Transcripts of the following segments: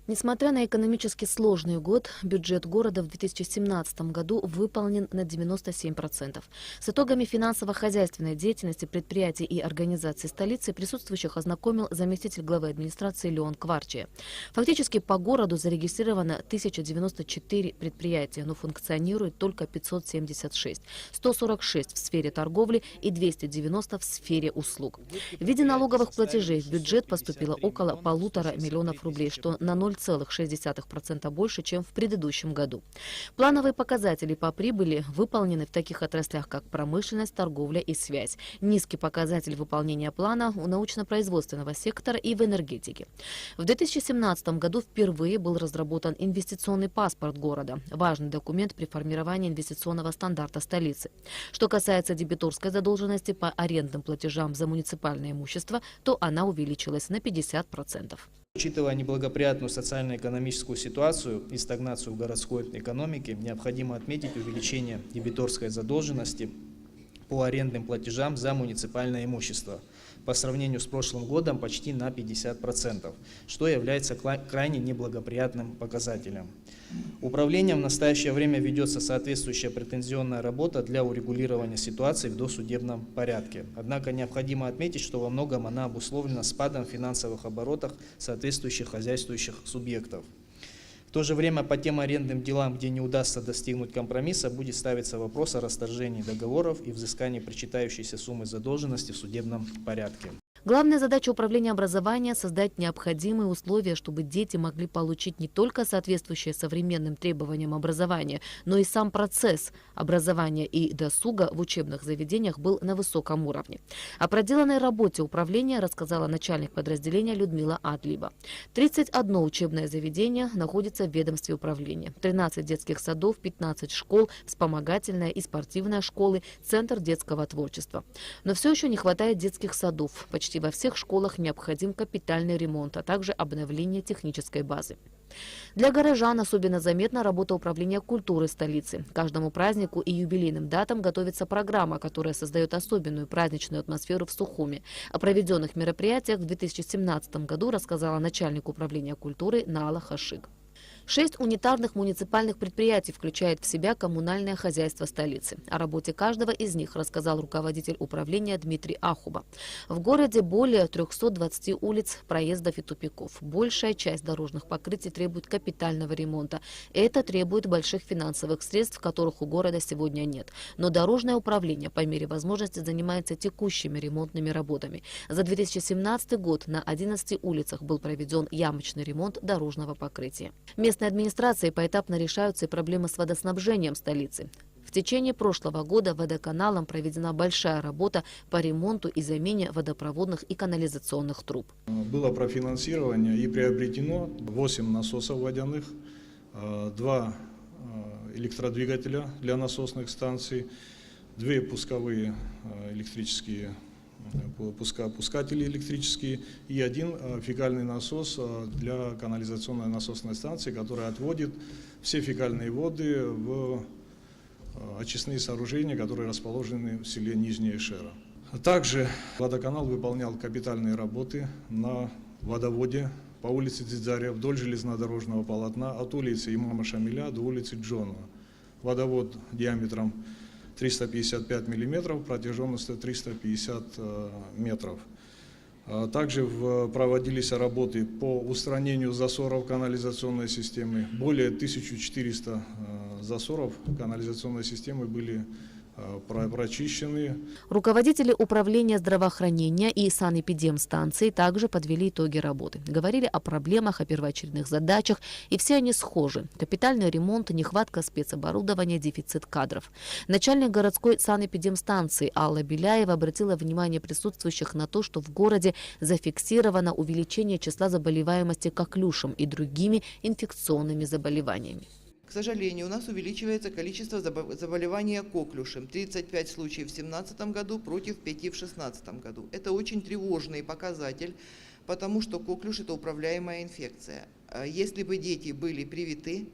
Несмотря на экономически сложный год, бюджет города в 2017 году выполнен на 97%. С итогами финансово-хозяйственной деятельности предприятий и организаций столицы присутствующих ознакомил заместитель главы администрации Леон Кварчия. Фактически по городу зарегистрировано 1094 предприятия, но функционирует только 576, 146 в сфере торговли и 290 в сфере услуг. В виде налоговых платежей в бюджет поступило около 1,5 миллиона рублей, что на 0,6% больше, чем в предыдущем году. Плановые показатели по прибыли выполнены в таких отраслях, как промышленность, торговля и связь. Низкий показатель выполнения плана у научно-производственного сектора и в энергетике. В 2017 году впервые был разработан инвестиционный паспорт города, важный документ при формировании инвестиционного стандарта столицы. Что касается дебиторской задолженности по арендным платежам за муниципальное имущество, то она увеличилась на 50%. Учитывая неблагоприятную социально-экономическую ситуацию и стагнацию в городской экономике, необходимо отметить увеличение дебиторской задолженности по арендным платежам за муниципальное имущество по сравнению с прошлым годом почти на 50%, что является крайне неблагоприятным показателем. Управлением в настоящее время ведется соответствующая претензионная работа для урегулирования ситуации в досудебном порядке. Однако необходимо отметить, что во многом она обусловлена спадом в финансовых оборотах соответствующих хозяйствующих субъектов. В то же время по тем арендным делам, где не удастся достигнуть компромисса, будет ставиться вопрос о расторжении договоров и взыскании причитающейся суммы задолженности в судебном порядке. Главная задача управления образования – создать необходимые условия, чтобы дети могли получить не только соответствующее современным требованиям образования, но и сам процесс образования и досуга в учебных заведениях был на высоком уровне. О проделанной работе управления рассказала начальник подразделения Людмила Адлиба. 31 учебное заведение находится в ведомстве управления, 13 детских садов, 15 школ, вспомогательная и спортивная школы, центр детского творчества. Но все еще не хватает детских садов. Почти во всех школах необходим капитальный ремонт, а также обновление технической базы. Для горожан особенно заметна работа управления культуры столицы. К каждому празднику и юбилейным датам готовится программа, которая создает особенную праздничную атмосферу в Сухуми. О проведенных мероприятиях в 2017 году рассказала начальник управления культуры Наала Хашик. 6 унитарных муниципальных предприятий включает в себя коммунальное хозяйство столицы. О работе каждого из них рассказал руководитель управления Дмитрий Ахуба. В городе более 320 улиц, проездов и тупиков. Большая часть дорожных покрытий требует капитального ремонта. Это требует больших финансовых средств, которых у города сегодня нет. Но дорожное управление по мере возможности занимается текущими ремонтными работами. За 2017 год на 11 улицах был проведен ямочный ремонт дорожного покрытия. Местной администрацией поэтапно решаются и проблемы с водоснабжением столицы. В течение прошлого года водоканалом проведена большая работа по ремонту и замене водопроводных и канализационных труб. Было профинансирование и приобретено 8 насосов водяных, 2 электродвигателя для насосных станций, 2 пусковые электрические пускатели электрические и 1 фекальный насос для канализационной насосной станции, которая отводит все фекальные воды в очистные сооружения, которые расположены в селе Нижняя Шера. Также водоканал выполнял капитальные работы на водоводе по улице Дзидзаря вдоль железнодорожного полотна от улицы Имама Шамиля до улицы Джонова. Водовод диаметром 355 мм, протяженностью 350 метров. Также проводились работы по устранению засоров канализационной системы. Более 1400 засоров канализационной системы были прочищены. Руководители управления здравоохранения и санэпидемстанции также подвели итоги работы. Говорили о проблемах, о первоочередных задачах, и все они схожи. Капитальный ремонт, нехватка спецоборудования, дефицит кадров. Начальник городской санэпидемстанции Алла Беляева обратила внимание присутствующих на то, что в городе зафиксировано увеличение числа заболеваемости коклюшем и другими инфекционными заболеваниями. К сожалению, у нас увеличивается количество заболеваний коклюшем. 35 случаев в 2017 году против 5 в 2016 году. Это очень тревожный показатель, потому что коклюш – это управляемая инфекция. Если бы дети были привиты,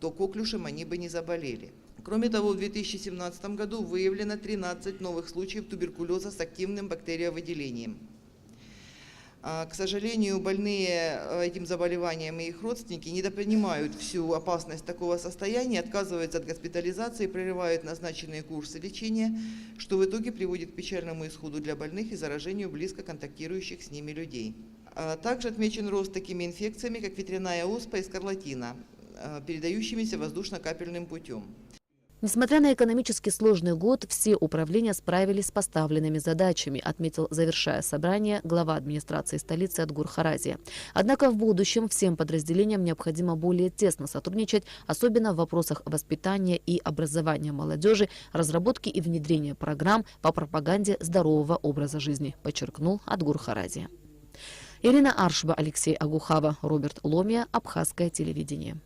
то коклюшем они бы не заболели. Кроме того, в 2017 году выявлено 13 новых случаев туберкулеза с активным бактериовыделением. К сожалению, больные этим заболеванием и их родственники недопонимают всю опасность такого состояния, отказываются от госпитализации, прерывают назначенные курсы лечения, что в итоге приводит к печальному исходу для больных и заражению близко контактирующих с ними людей. Также отмечен рост такими инфекциями, как ветряная оспа и скарлатина, передающимися воздушно-капельным путем. Несмотря на экономически сложный год, все управления справились с поставленными задачами, отметил, завершая собрание, глава администрации столицы Адгур Харази. Однако в будущем всем подразделениям необходимо более тесно сотрудничать, особенно в вопросах воспитания и образования молодежи, разработки и внедрения программ по пропаганде здорового образа жизни, подчеркнул Адгур Харази. Ирина Аршба, Алексей Агухава, Роберт Ломия, Абхазское телевидение.